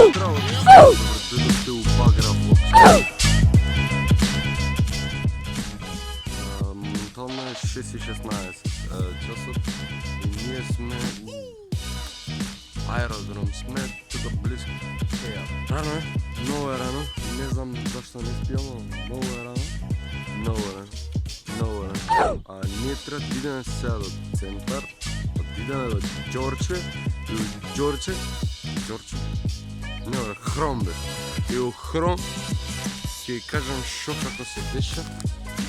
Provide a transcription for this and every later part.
Здраво, дойдохте у Багра Влог. Моментално е 6:16 часот и ние сме у аеродром, сме тука близко. Рано е, много е рано, не знам зашто не спијам, но много е рано. Много е рано. Ние треба да идеме сега до центар, да идеме до Ѓорче и у Ѓорче, не, Хром бе. И у Хром ќе ја кажам шо како се деша.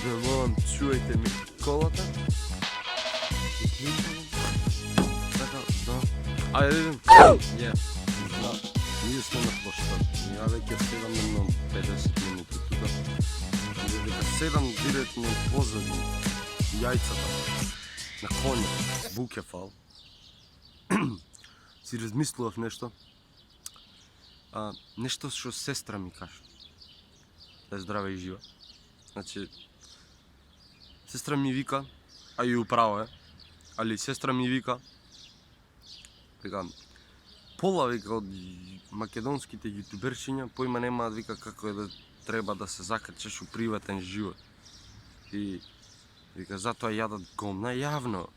Да молам, чувајте ми колата. Така, да. Ајде, идем. Да. Ние сме на площад. Ја веќе седам на 50 минути тука. И дека седам директно позади јајцата на коња, Букефал. Си размислував нешто. Нешто што сестра ми кажа. Да е здрава и жива. Значи, сестра ми вика, а и управо е, али сестра ми вика, вика, пола вика од македонските јутубершиња поима немаат вика како е да треба да се закачеш у приватен живот. И вика затоа јадат гомна јавно.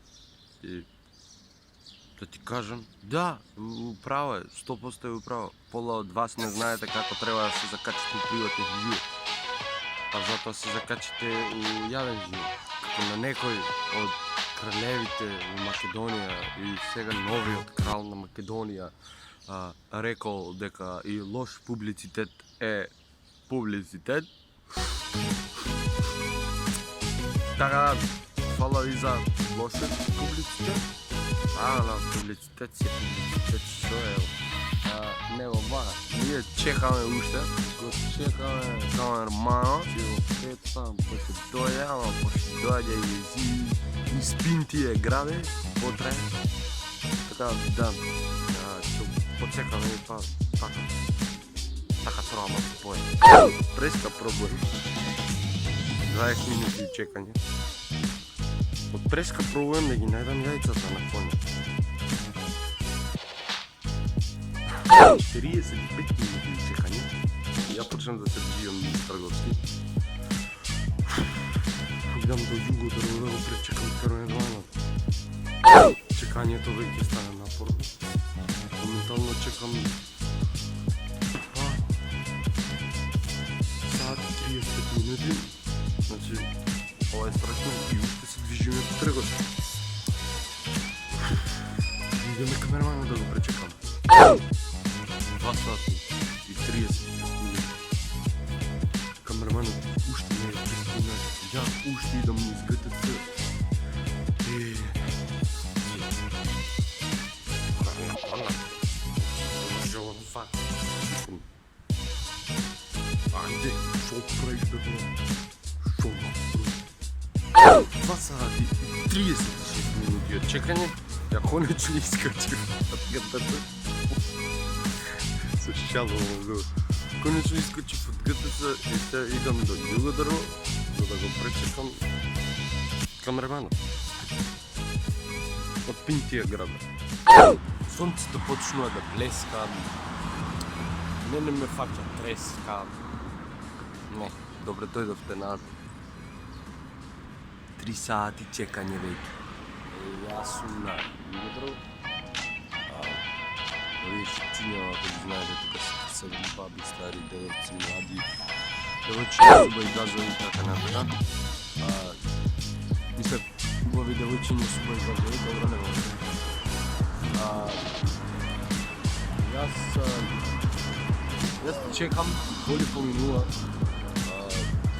И да ти кажам, да, управо е, 100% е управо. Пола од вас не знаете како треба да се закачите у приватен живот. Па затоа се закачите у јавен живот. Како на некој од кралевите у Македонија и сега новиот крал на Македонија рекол дека и лош публицитет е публицитет. Така, фала ви за лошиот публицитет. Да, публицитет си публицитет, што е, не го бара. Ние чекаме уште, го чекаме камермано, ќе го петам, ќе дојде, ама пошто дојде и спин тие граде, потрае. Така, да, ќе почекаме и па, така треба да се појде. Преска проблем. 20 минути чекање. Од преска пробувам да ги најдам јајцата на коња. 35 минути чекање. Ја почнам да се движам низ Трговски. Идам до Југодрво да го пречекам кароегланот. Чекањето веќе стане напорно. Моментално чекам саат 35 минути. Значи, ова е страшно и уште се движиме по Трговски. Идеме камермана да го пречекам. 2 сати и 30 минути. Камерманот уште не е пристигнал. Ја уште идам низ ГТЦ. Ајде, шо правиш бе бро? Шо направи? 2 сати и 36 минути од чекање. Ја конечно искачив од ГТЦ. Се шалувам го. Конечно искачив од ГТЦ и се идам до Југодрво за да го пречекам камерманот. Од Пинтија града. Сонцето почнува да блеска. Мене ме фаќа треска. Не, добре дојдовте назад. 3 сати чекање веќе. Јас сум на Југодрво. Овие шипчиња, ако ги знаете, тука се баби, стари, девојци, млади, девојчиња, субави газови и така натака. Мисле, убави девојчиња, субави газови, добро не може. Јас чекам, коли поминува.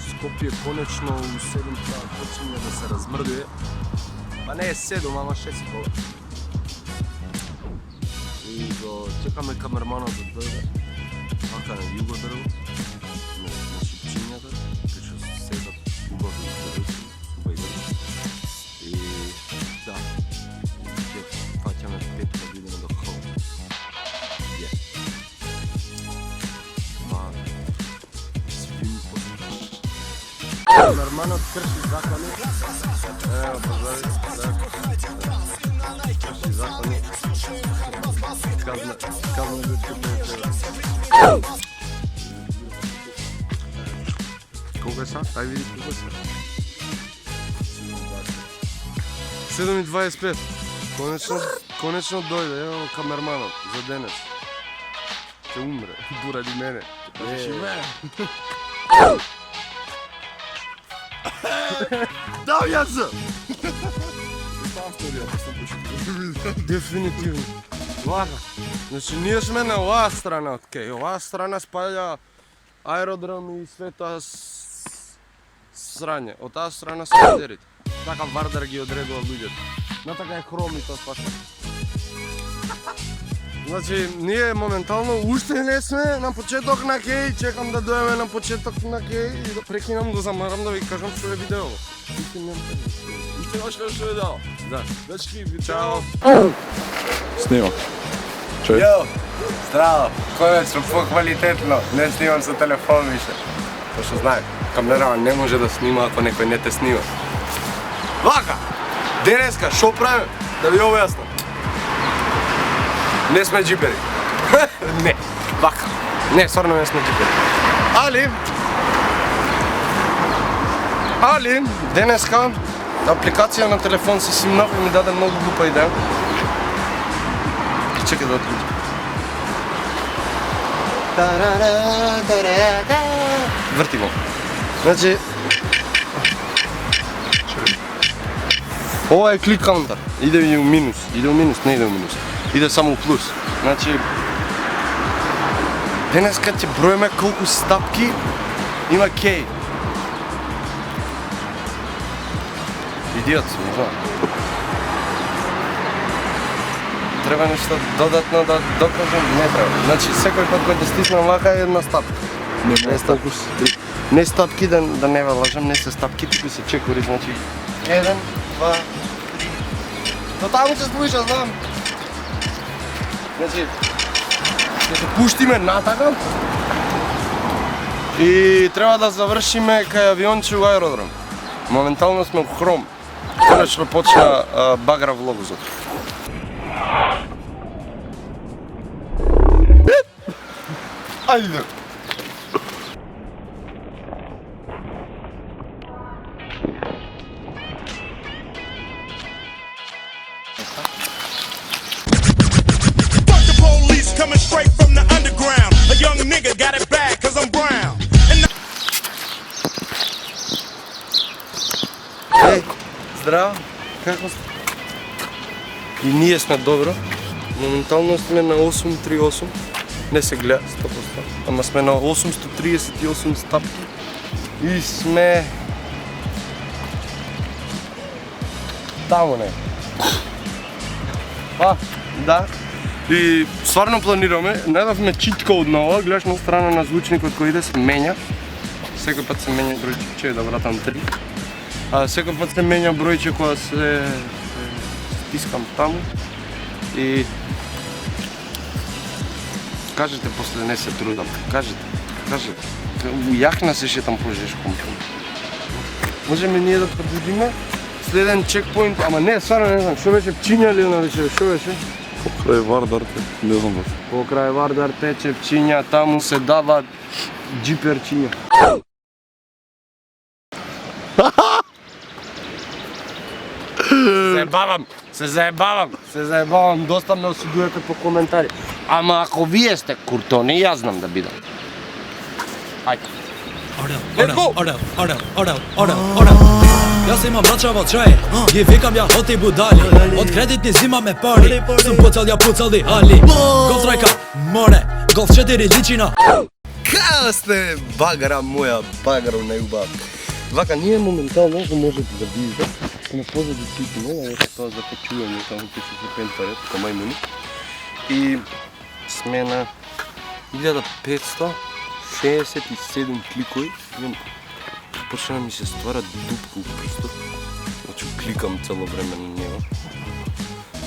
Скопје конечно у 7 саат почине да се размрдуе. Па не е 7, ама 6:30. И го чекаме камерманот да дојде. Вака на Југодрво, на шипчињата, кај што седат убави девојци, убави. И да, ќе фаќаме петка да идеме до Хром. Си видим после. Камерманот крши закони. Ево, позови, да. Крши закони. Казна да Колко е сад? Дай види колко е сад. 7:25. Конечно дойде, ево камерманот за денес. Ќе умре, поради мене. Кажеш и мене. Да, јас сум! Ставам вторијата, сам почетил. Дефинитивно. Вака. Значи, ние сме на оваа страна од кеј. Оваа страна спаѓа аеродром и све тоа срање. Од таа страна се лидерите. Така Вардар ги одредува луѓето. На така е хром и тоа спашта. Значи, ние моментално уште не сме на почеток на кеј, чекам да дојдеме на почеток на кеј и да прекинам да замарам да ви кажам што е видео. Ти знаеш како што е дал? Да. Дечки, Чао. Снимам. Чуј? Јо, здраво, конечно, по-квалитетно, не снимам со телефон више. Пошто знае, камера не може да снима ако некој не те снима. Вака, денеска, шо правим? Да ви објаснам. Не сме джипери. Не, вака, не, стварно не сме джипери. Али, денеска, апликација на телефон си симнав и ми даде многу глупа идеја. Чекай да отклучам. Врти го. Значи... Ова е клик каунтер. Иде у минус. Иде у минус, не иде у минус. Иде само у плюс. Значи... Денеска ќе броиме колку стапки има кеј. Идиот сум, не знам. Треба нешто додатно да докажам? Не треба. Значи, секој пат кој да стиснам вака е една стапка. Не стапки. Не стапки, да не ве лажам, не се стапки, туку се чекори, значи 1, 2, 3. До таму се слуша, знам. Значи, ќе се пуштиме натака и треба да завршиме кај авионче у аеродром. Моментално сме у хром. Конечно почна багра влогозот. Ајде! Fuck the police coming straight from the underground. A young nigga got it bad cause I'm brown. Еј, здраво, како сте? И ние сме добро. Моментално сме на 838. Не се гледа 100%. Ама сме на 838 стапки. И сме... Таму не. Да. И стварно планираме, најдавме чит код на ова, гледаш на страна на звучникот кој иде се менја. Секој пат се менја бројче, че да вратам 3. Секој пат се менја бројче кога се стискам таму. И кажете после не се трудам. Кажете. Јахна се шетам по жешком. Можеме ние да продолжиме следен чекпоинт, ама не, стварно не знам, што беше Пчиња или она беше, што беше? Покрај Вардар, не знам баш. Покрај Вардар тече Пчиња, таму се дава джиперчиња. Се заебавам, доста ме осудувате по коментари. Ама ако вие сте куртони, јас знам да бидам. Ајде. Орел. Јас имам брачава чај, ги викам ја хоти будали. Од кредитни зимаме пари, сум пуцали али. Голф тројка, море, голф 4 личина. Као сте, багра моја, багра најубава. Вака, ние моментално, ако можете да видите, сме позади ситиме, ето тоа за почување, таму пише се пентарет, како мајмуни. И сме на 1567 кликови. Почна ми се ствара дупка у прстот. Значи кликам цело време на него.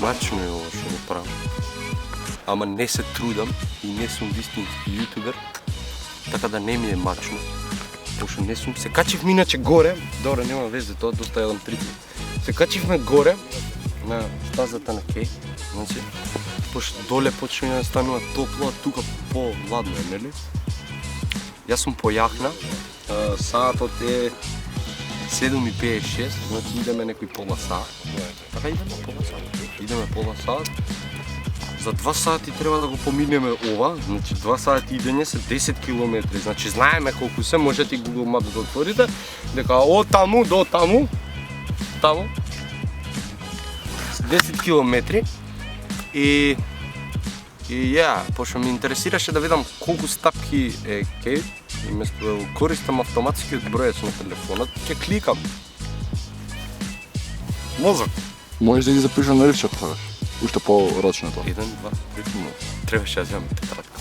Мачно е ова што го правам. Ама не се трудам и не сум вистински јутубер, така да не ми е мачно. Пошто не сум, се качивме иначе горе, добре, нема везе тоа, доста јадам трици. Се качивме горе на стазата на кеј, значи пошто доле почне да станува топло, а тука по-ладно е, нели? Јас сум по јахна, саатот е 7:56, значи идеме некој пола саат. Така идеме пола саат. Идеме пола саат. За 2 сати треба да го поминеме ова, значи 2 сати идење се 10 километри, значи знаеме колку се, можете и Google Maps да отворите, дека од таму до таму, 10 километри и пошто ме интересираше да видам колку стапки е кај и место да користам автоматскиот бројач на телефонот, ќе кликам. Мозок. Можеш да ги запишеш на листче, ако сакаш. Уште по-рачно тоа. 1, 2, 3, требаше да земам тетрадка.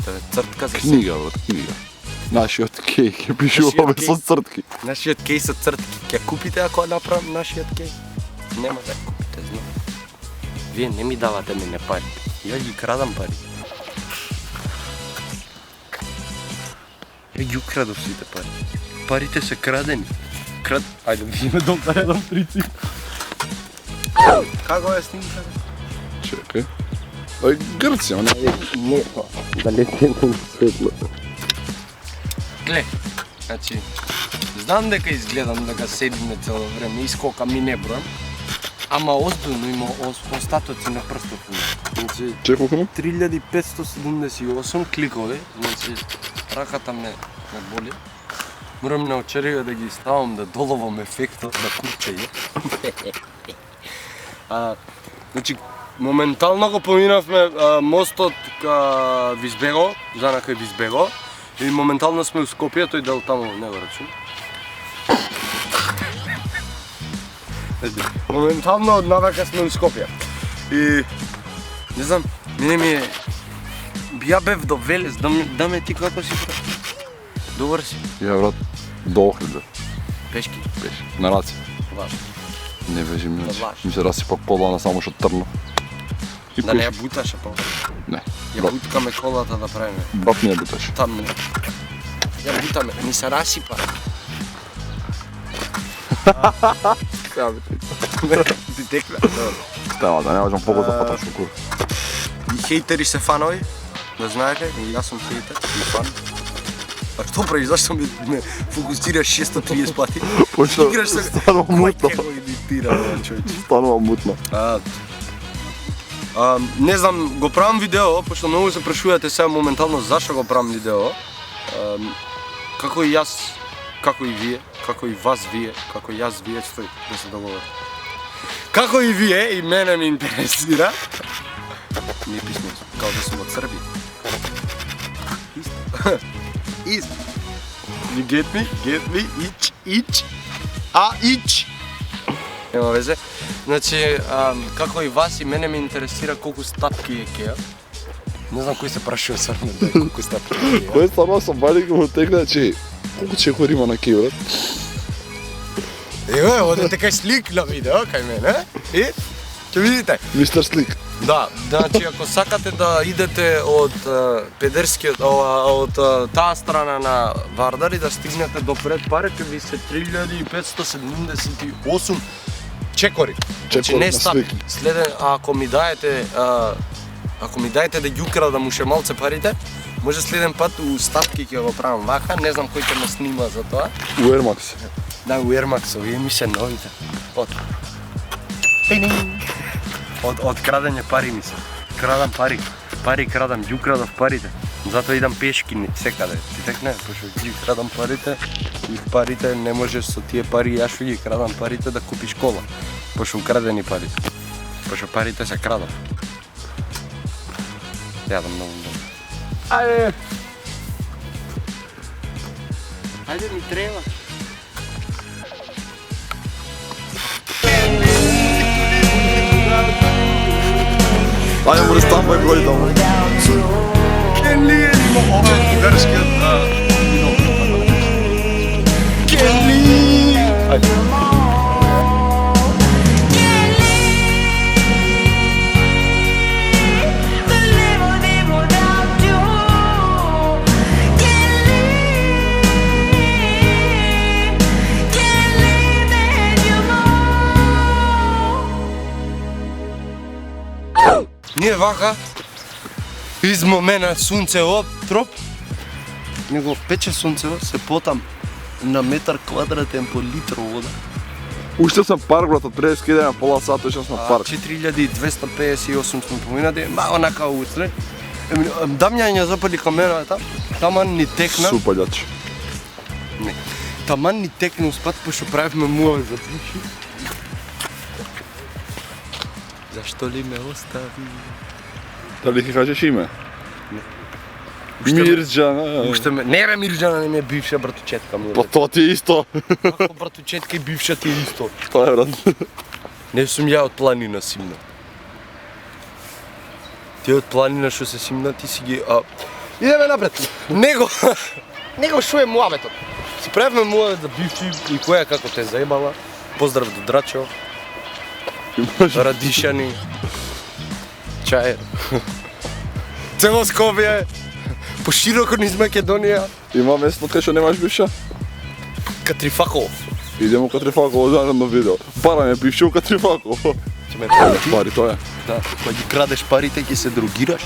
Тоа е цртка за Книга, брат, книга. Нашиот кеј ќе пишува Нашиот без со цртки. Нашиот кеј со цртки. Ќе купите ако ја направам нашиот кеј? Нема да ја купите, знам. Вие не ми давате мене пари. Ја ги крадам пари. Ја ги украдов сите пари. Парите се крадени. Ајде, видиме да едам трици. Како е снимка? Чекај. Ај, Грција, не. Да летим на светло. Гле, значи, знам дека изгледам дека седиме цело време, искокам и не бројам, ама озбилно има остатоци на прстот ми. Значи, Чекај колку има? 3578 кликови, значи, раката ме боли. Морам на очерега да ги ставам да доловам ефектот на курчење. Значи, моментално го поминавме мостот ка Визбего, зона кај Визбего, и моментално сме у Скопје, тој дел таму не го рачун. Моментално од навака сме у Скопје. И не знам, мене ми е ја бев до Велес, да ме ти како си брат? Добар си? Ја, брат, до Охрид, Пешки? Пешки. На раци. Важно. Не вежи ми, Лаш. ми се расипа колана само што трно. И Да не ја пеш. буташе па. Не, Ја брат, буткаме колата да правиме. брат не ја буташ. Таму. Ја бутаме, ми се расипа. Ти текна? Става, да не можам погод да фатам шукур. И хейтери се фанови, да знаете, и јас сум хейтер и фан. А што прави, зашто ме фокусираш 630 пати? Пошто Играш се... станува мутно. Кој ќе го едитира, бе, човече? Станува мутно. Не знам, го правам видео, пошто многу се прашувате сега моментално зашто го правам видео. Како и јас, како и вие, како и вас вие, како и јас вие, стој да се договори. Како и вие, и мене ме интересира. Не писмо, као да сум од Србија. Исто. Исто. You get me? Get me? Ич. Ич. Нема везе. Значи, како и вас и мене ме интересира колку стапки е кеја. Не знам кој се прашува сарно да колку стапки е кеја. Кој станува со бали го му текна, че колку чекор има на кеј, брат? Ево, одете кај слик на видео, кај мене. И, ќе видите. Мистер Слик. Да, значи ако сакате да идете од педерскиот, од таа страна на Вардар и да стигнете до пред паре, ќе ви се 3578 чекори. Значи не на стап. слик. Следен, ако ми даете да ги украдам уште малце парите, може следен пат у стапки ќе го правам вака, не знам кој ќе ме снима за тоа. У Air Max. Да, у Air Max, овие ми се новите. Од крадење пари ми се. Крадам пари. Пари крадам, ги украдав парите. Затоа идам пешки секаде. Ти текне, пошто ги крадам парите и парите не можеш со тие пари, јас што ги крадам парите да купиш кола. Пошто украдени парите. Пошто парите се крадат. Јадам многу. Ајде! Ајде ми треба. Ајде му рестамбај број таму. Кен ли е има овој бугарскиот Кен ли? Ајде. Nije вака, измо мене сунцево, троп, него пече сунцево, се потам на метар квадратен по литро вода. Уште сам парк, брат, од пред скидење пола сата, уште сме парк. 4258 сме поминади, мало нака утре. Дамјање запали камерата, таман ни текна. Супалјач. Не. Таман ни текна успат, пошто правивме муаве за бивши. Зашто ли ме остави? Дали ќе кажеш име? Уште ме- Мирџана. Уште ме... Не бе, Мирџана не ми е бивша братучетка ми. Па тоа ти е исто. Како братучетка и бивша ти е исто. Тоа е, брат. Не сум ја од планина симна. Ти од планина што се симна, ти си ги... Идеме напред. Него шо е муабетот. Си правиме муабет за бивши и која како те заебала. Поздрав до Драчо, Радишани, Чаер. Цело Скопје, пошироко низ Македонија, Има место кај што немаш бивша? Катрифаков. Идемо кај Трифаково заедно видео. Бараме бивши у Катрифаково. Ќе ме Пари, тоа е. Да, кога ги крадеш парите ќе се другираш.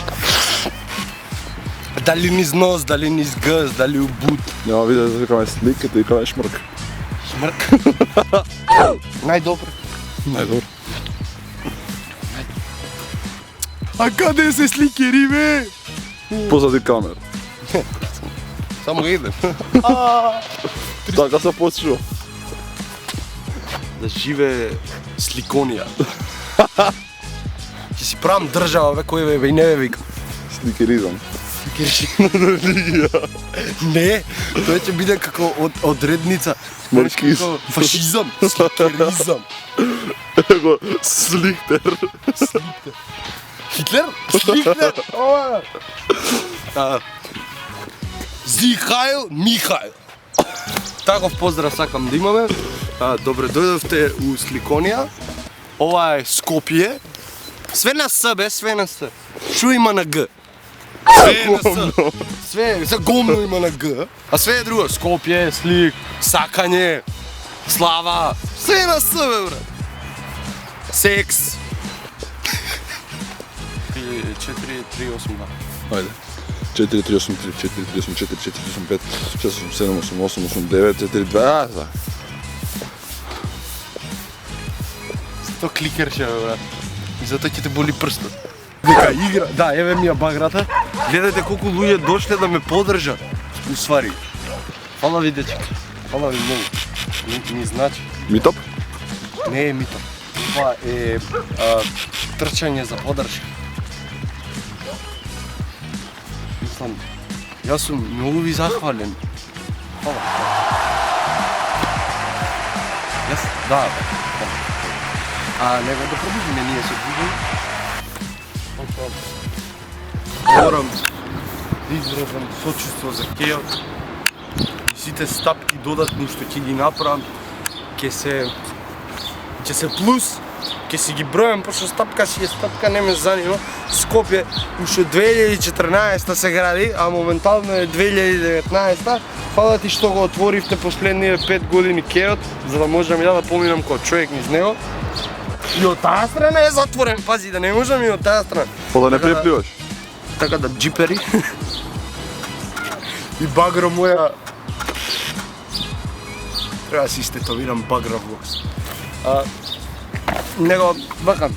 Дали низ нос, дали низ гъз, дали у бут. Нема видео да викаме слик, ти викаме шмрк. Шмрк. Најдобро. Најдобро. А каде се сликери, бе? Позади камер. Само ги идем. Така се почува. Да живе сликонија. Ќе си правам држава, бе, кој бе, и не бе викам. Сликеризам. Не, тоа ќе биде како одредница. Маркиз. Како фашизам, сликеризам. Его слихтер. Хитлер? Слихтер? Ова. Зихайл Михайл. Таков поздрав сакам да имаме. Добре дојдовте у Сликонија. Ова е Скопје. Све на С, бе, све на С. Шо има на Г? Све на С. Све, за гомно има на Г. А све е друго. Скопје, Слик, Сакање, Слава. Све на С, бе, брат. Секс. 4-3-8-2. Ајде. 4, 3, 8, 3, 4, 3, 8, 4, 4, 8, 5, 6, 8, 7, 8, 8, 8, 9, 4, 2, да. То кликерше, бе, брат. И затоа ќе те боли прстот. Дека игра, да, еве ми ја баграта. Гледате колку луѓе дошле да ме подржат. Усвари. Фала ви, дечки. Фала ви многу. Ми значи. Митоп? Не е мито. Това е трчање за подршка. Мислам, јас сум многу ви захвален. Фала. Јас, да, бе. Него да продолжиме ние се движење. Морам да изразам сочувство за Кејот и сите стапки додатни што ќе ги направам ќе се плюс, ќе си ги бројам, пошто стапка си е стапка, не ме занима. Скопје уште 2014 се гради, а моментално е 2019. Фала ти што го отворивте последниве 5 години Кејот, за да можам ја да поминам како човек низ него. И од таа страна е затворен, пази, да не можам и од таа страна. Па да не Така да- препливаш. Така да джипери. И багро моја. Треба да си стетовирам багра влогс. Него, вака.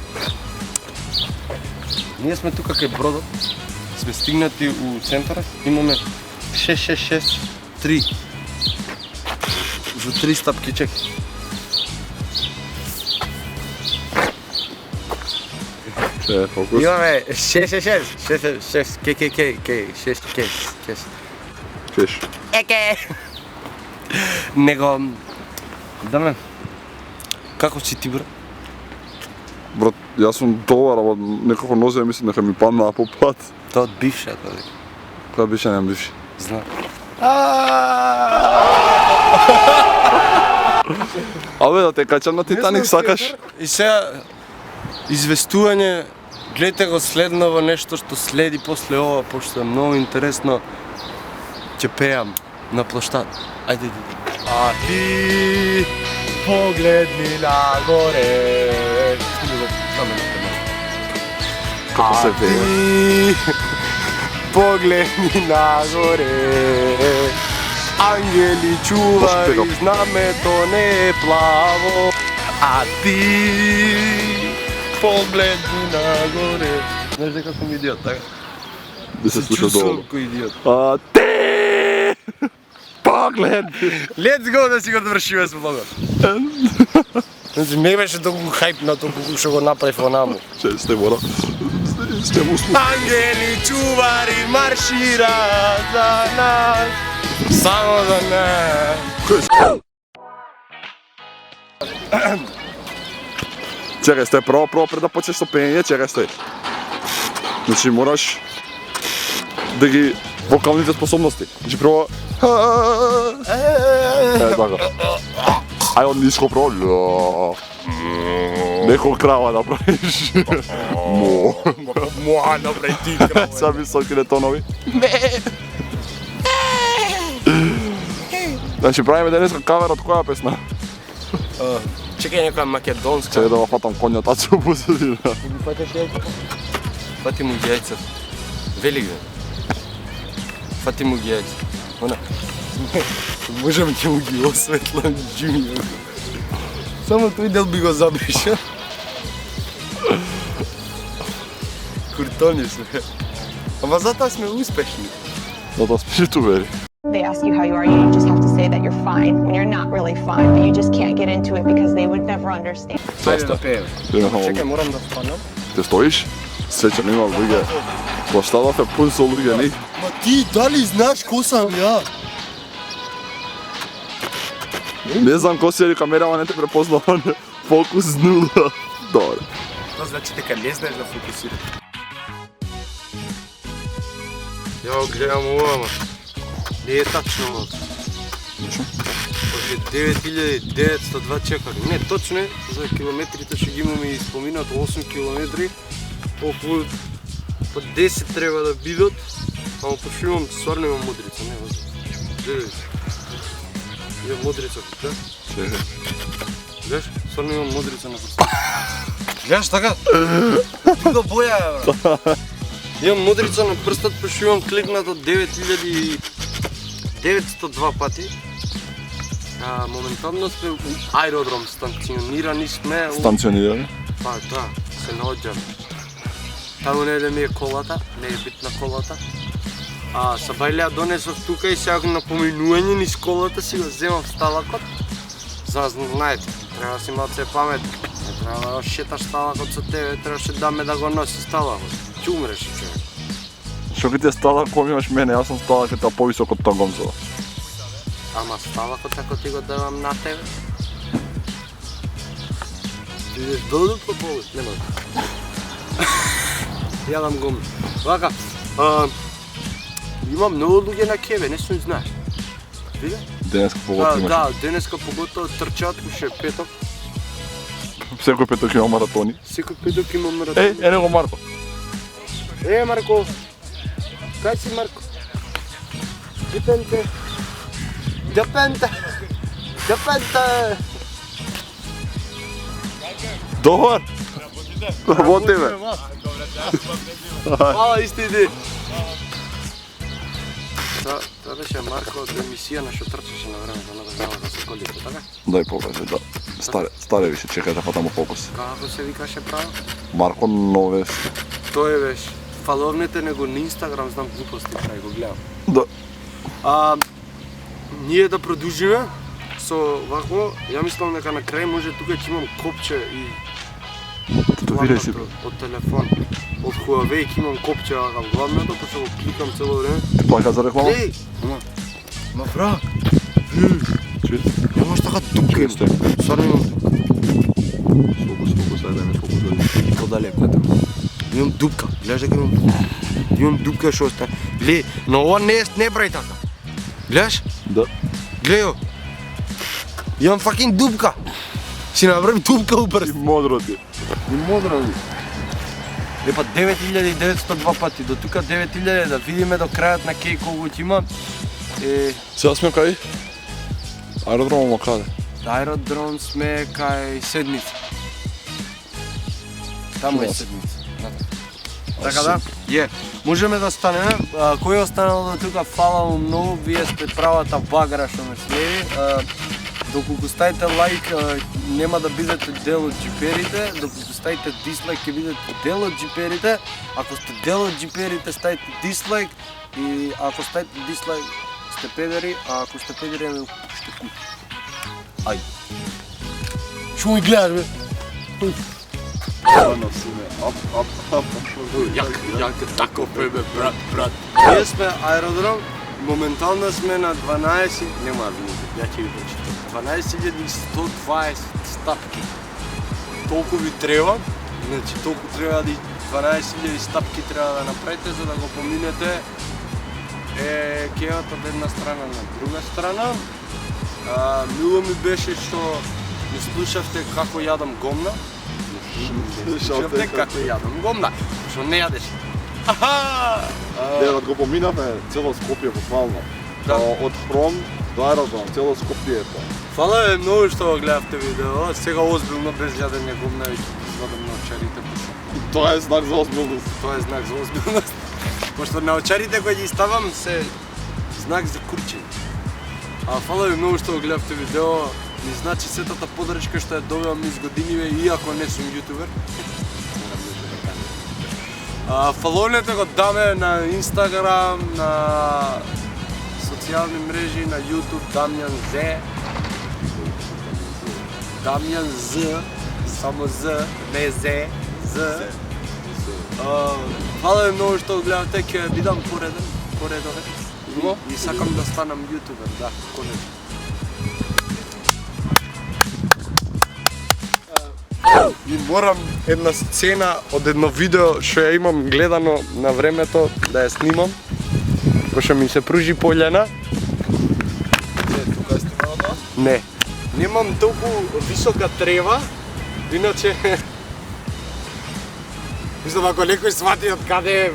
Ние сме тука кај бродот. Сме стигнати у центарот. Имаме 6-6-6-3. За 3 стапки, чек. Е, фокус. Имаме 6-6-6, 6-6, К, 6, Кеш. Еке! Него... Да ме... Како си ти, бра? Брат, јас сум добар, ама некако нозе мислам дека ми паднаа по пат. Тоа од бившата, бе. Која беше немам бивши? Знам. Абе, да те качам на Титаник, сакаш? И сега... Известување... Гледате го следново нешто што следи после ова, пошто е многу интересно. Ќе пеам на площад. Ајде, иди. А ти погледни нагоре. Kako se peva. Ti pogledi nagore, angeli čuvari, Pošpegam. z name to ne plavo. A ti pogledi nagore. Znaš zdaj kako mi idiot, tako? Da se sluša dobro. Ko idiot. A ti pogled. Let's go da si ga dovršil, jaz sem mogel. Znači, ne veš toliko hype na to, kako še go naprej v namu. Če ste mora. Ste mu slušali. Angeli čuvari maršira za nas, samo za nas. Čekaj, staj, prvo preda počneš stopenje, čekaj, staj. Znači, moraš da gi vokalните способности. Znači, prvo... tako. Aj on nisko prvo... Neko krava napraviš. Mo. Moja naprej ti kravo. Sad visokine tonovi. Znači, pravime deneska kavera od koja pesma? Čekaj, neka makedonska. Čekaj da vam fatam konja tacu u pozadinu. Fati mu jajca. Velik je. Fati mu jajca. Ona. Možem ti mu gi osvetlam Jimmy. Samo tu del bi go zabrišao. Kurtoni sve. Ama zato smo uspešni. Zato spiši tu veri. They ask you how you are, you just have to say that you're fine when you're not really fine, but you just can't get into it because they would never understand. Ajde da pevam. Idemo Čekaj, moram da spanem. Te stojiš? Srećan ima luge. Pa šta da te pun su luge njih? Ma ti, da li znaš ko sam ja? Ne znam ko si jer kamerama ne te prepoznao, on je fokus nula. Dobro. To znači te kad ne znaš da fokusiraš. Ja gledam ovamo. Nije tačno malo. Може 9902 чекари. Не, точно е, за километрите ще ги имаме и споминат 8 километри. Около по 10 трябва да бидат. Ама почти имам, стварно имам мудрица, не възможно. Гледай се. Имам мудрица, да? Гледаш? Стварно имам мудрица на пръста. Гледаш така? Ти да боя, бе. Имам мудрица на пръстът, почти имам кликната 9902 пъти. Моментално сме у аеродром, станционирани сме. Станционирани? Па, да, се наоѓаме. Таму не да ми е колата, не е битна колата. Сабајлија донесов тука и сега напоминување низ колата си го земам сталакот. За да знаете, треба да си малце памет. Не треба да шеташ сталакот со тебе, требаше да ме да го носи сталакот. Ќе умреш, човек. Що ти е стала, кога имаш мене, аз съм стала като по-висок от Тангомцова. Ама сталакот ако ти го давам на тебе. Ти идеш долу по полу? Не може. Јадам гум. Вака, има многу луѓе на кебе, не сум знаеш. Види? Денеска погода имаш. Да, денеска поготово трчаат, уште е петок. Всекој петок има маратони. Секој петок има маратон. Него Марко. Марко. Кај си, Марко? Депенте. Депенте. Депенте. Добар. Работиме. Мала исти иди. Тоа беше Марко од емисија на што трчаше на време за надознавата со колите, така? Дай покажи, да. Старе више, чекај да фатамо фокус. Како се викаше право? Марко Новес. Тој беше. Фаловните него на Инстаграм, знам глупости, прави го гледам. Да. Ние да продолжиме со вако, ја мислам дека на крај може тука ќе имам копче и Татуирај си. од телефон. Од Huawei ќе имам копче вака главното, па ќе го кликам цело време. Ти плака за реклама? Ей! Ма брат, Чуј? имаш така дупка. Чуј сте. Стварно имам Фокус, ајде ми фокус. подалеку. Имам дупка, гледаш дека имам дупка што оста. Глеј, но ова не прави така. Гледаш? Да. Глеј го. Имам факин дупка. Си направи дупка у прст. И модро ти. И модро ли? Па 9902 пати, до тука 9000 да видиме до крајот на кеј колку ќе има. Сега сме кај? Аеродромома каде? Аеродром сме кај Седмица. Таму е Седмица. Така да? Можеме да станеме. Кој е останал до тука, фала му многу, вие сте правата багра што ме следи. Доколку ставите лайк, нема да бидете дел од джиперите, доколку ставите дислайк, ќе бидете дел од джиперите. Ако сте дел од джиперите, ставите дислайк и ако ставите дислайк, сте педери, а ако сте педери, ме пуште кут. Ај. Шо ми гледаш, бе? Рано сине, ап. Јак тако бе, брат. Ние сме аеродром, моментално сме на 12, нема да видите, ја ќе ви прочитам. 12.120 стапки. Толку ви треба, значи толку треба да 12.000 стапки треба да направите за да го поминете кејот од една страна на друга страна. Мило ми беше што не слушавте како јадам гомна. Слушавте како јадам гомна, што не јадеш. Да го поминавме цело Скопје буквално. Да. Од Хром до аеродром, цело Скопје е тоа. Фала ви многу што го гледавте видео. Сега озбилно без јадење гомна и ќе извадам на очарите. Тоа е знак за озбилност. Тоа е знак за озбилност. Пошто на очарите кои ги ставам се знак за курчење. Фала ви многу што го гледавте видео. Ми значи сетата подршка што ја добивам низ годиниве, иако не сум јутубер. Фалонете го даме на Инстаграм, на социјални мрежи, на Јутуб, Дамјан Зе. Дамјан З, само З, не Зе, З. Фала ви многу што го гледавте, ќе бидам поредовен. И сакам да станам јутубер, да, конечно. И морам една сцена од едно видео што ја имам гледано на времето да ја снимам. Пошто ми се пружи полјана. Тука е снимано тоа? Не. Немам толку висока трева, иначе мислам ако некој свати од каде е.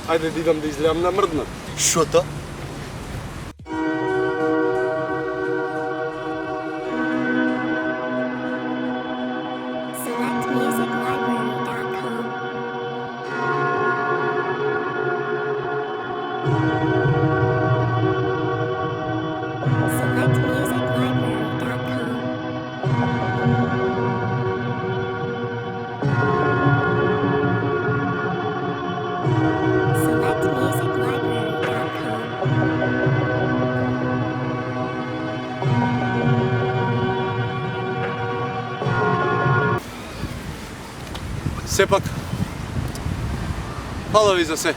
Ајде да идам да изгледам намрднат. Шото? SelectMusicLibrary.com. SelectMusicLibrary.com. SelectMusicLibrary.com. Сепак, фала ви за се.